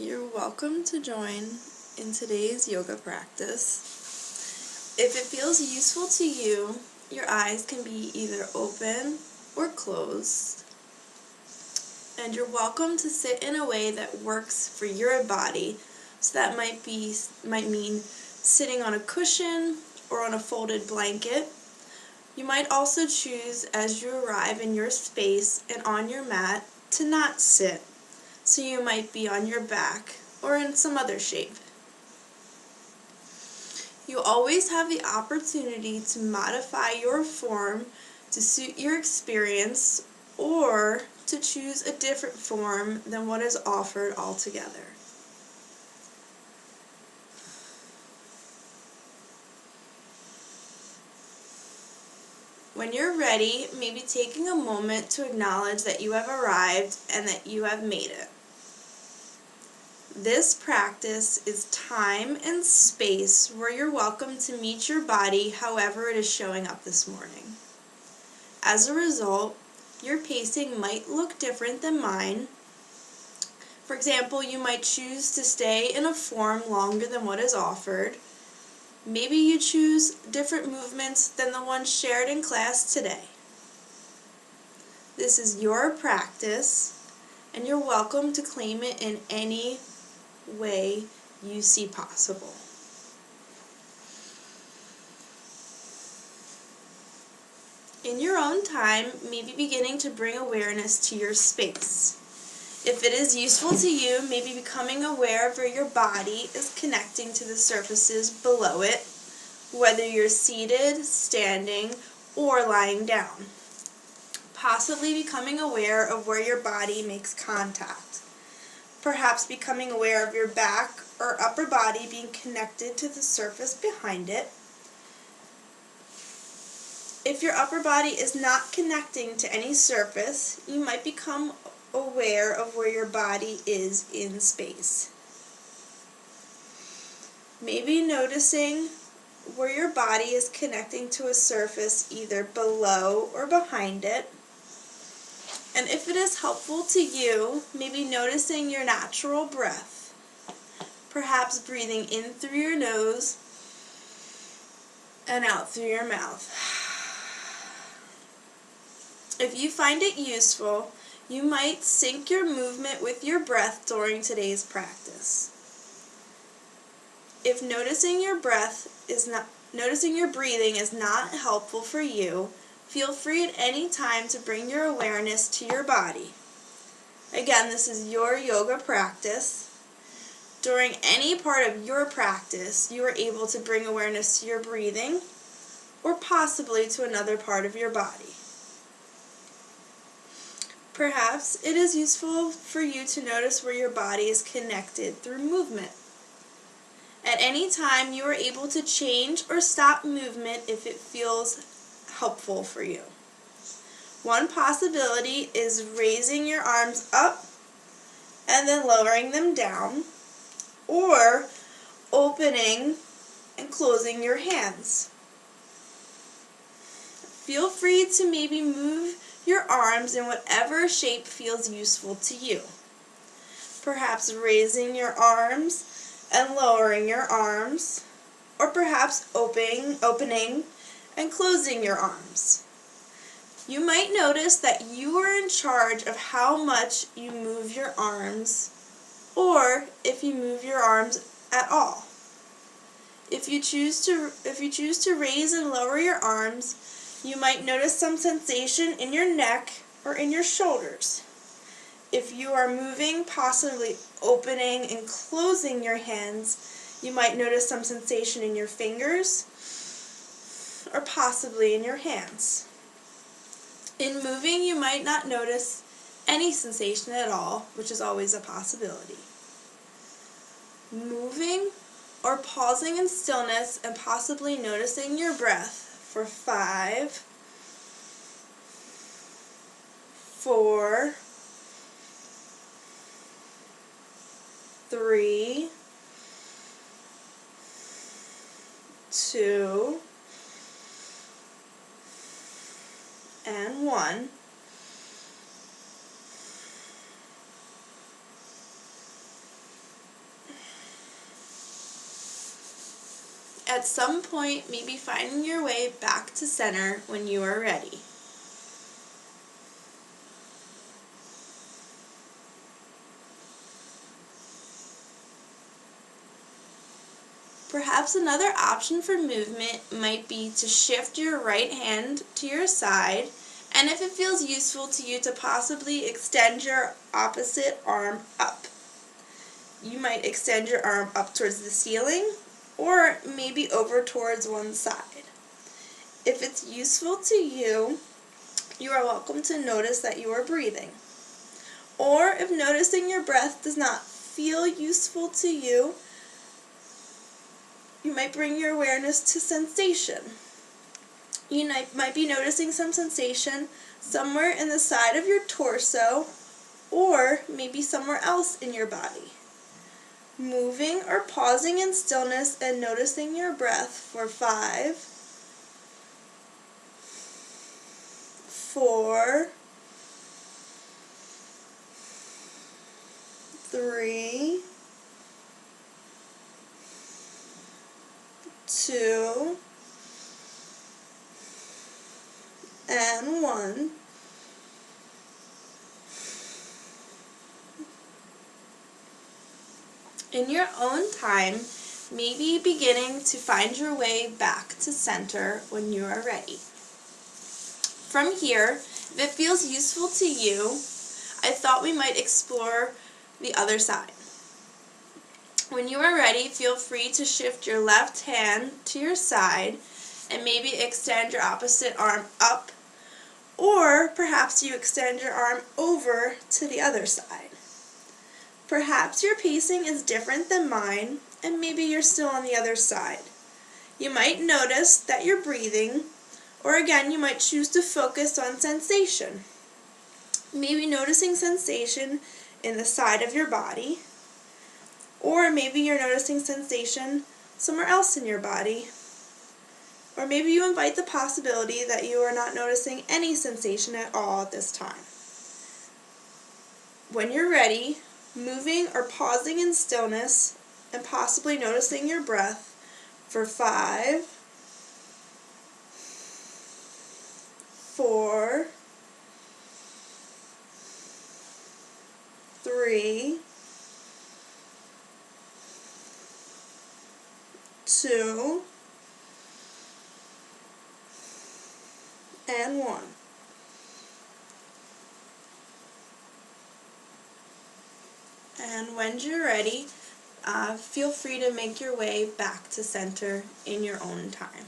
You're welcome to join in today's yoga practice. If it feels useful to you, your eyes can be either open or closed. And you're welcome to sit in a way that works for your body. So that might mean sitting on a cushion or on a folded blanket. You might also choose, as you arrive in your space and on your mat, to not sit. So you might be on your back or in some other shape. You always have the opportunity to modify your form to suit your experience or to choose a different form than what is offered altogether. When you're ready, maybe taking a moment to acknowledge that you have arrived and that you have made it. This practice is time and space where you're welcome to meet your body however it is showing up this morning. As a result, your pacing might look different than mine. For example, you might choose to stay in a form longer than what is offered. Maybe you choose different movements than the ones shared in class today. This is your practice, and you're welcome to claim it in any way you see possible. In your own time, maybe beginning to bring awareness to your space. If it is useful to you, maybe becoming aware of where your body is connecting to the surfaces below it, whether you're seated, standing, or lying down. Possibly becoming aware of where your body makes contact. Perhaps becoming aware of your back or upper body being connected to the surface behind it. If your upper body is not connecting to any surface, you might become aware of where your body is in space. Maybe noticing where your body is connecting to a surface either below or behind it. And if it is helpful to you, maybe noticing your natural breath. Perhaps breathing in through your nose and out through your mouth. If you find it useful, you might sync your movement with your breath during today's practice. If noticing your breathing is not helpful for you, feel free at any time to bring your awareness to your body. Again, this is your yoga practice. During any part of your practice, you are able to bring awareness to your breathing or possibly to another part of your body. Perhaps it is useful for you to notice where your body is connected through movement. At any time, you are able to change or stop movement if it feels helpful for you. One possibility is raising your arms up and then lowering them down, or opening and closing your hands. Feel free to maybe move your arms in whatever shape feels useful to you. Perhaps raising your arms and lowering your arms, or perhaps opening and closing your arms. You might notice that you are in charge of how much you move your arms, or if you move your arms at all. If you choose to raise and lower your arms, you might notice some sensation in your neck or in your shoulders. If you are moving, possibly opening and closing your hands, you might notice some sensation in your fingers or possibly in your hands. In moving, you might not notice any sensation at all, which is always a possibility. Moving or pausing in stillness and possibly noticing your breath for 5, 4, 3, 2, and 1. at some point, maybe finding your way back to center when you are ready. Perhaps another option for movement might be to shift your right hand to your side, and if it feels useful to you, to possibly extend your opposite arm up. You might extend your arm up towards the ceiling, or maybe over towards one side. If it's useful to you, you are welcome to notice that you are breathing. Or if noticing your breath does not feel useful to you, you might bring your awareness to sensation. You might be noticing some sensation somewhere in the side of your torso, or maybe somewhere else in your body. Moving or pausing in stillness and noticing your breath for 5, 4, 3, 2, and 1. In your own time, maybe beginning to find your way back to center when you are ready. From here, if it feels useful to you, I thought we might explore the other side. When you are ready, feel free to shift your left hand to your side and maybe extend your opposite arm up, or perhaps you extend your arm over to the other side. Perhaps your pacing is different than mine, and maybe you're still on the other side. You might notice that you're breathing, or again, you might choose to focus on sensation. Maybe noticing sensation in the side of your body, or maybe you're noticing sensation somewhere else in your body. Or maybe you invite the possibility that you are not noticing any sensation at all at this time. When you're ready, moving or pausing in stillness and possibly noticing your breath for 5, 4, 3, 2, and 1. And when you're ready, feel free to make your way back to center in your own time.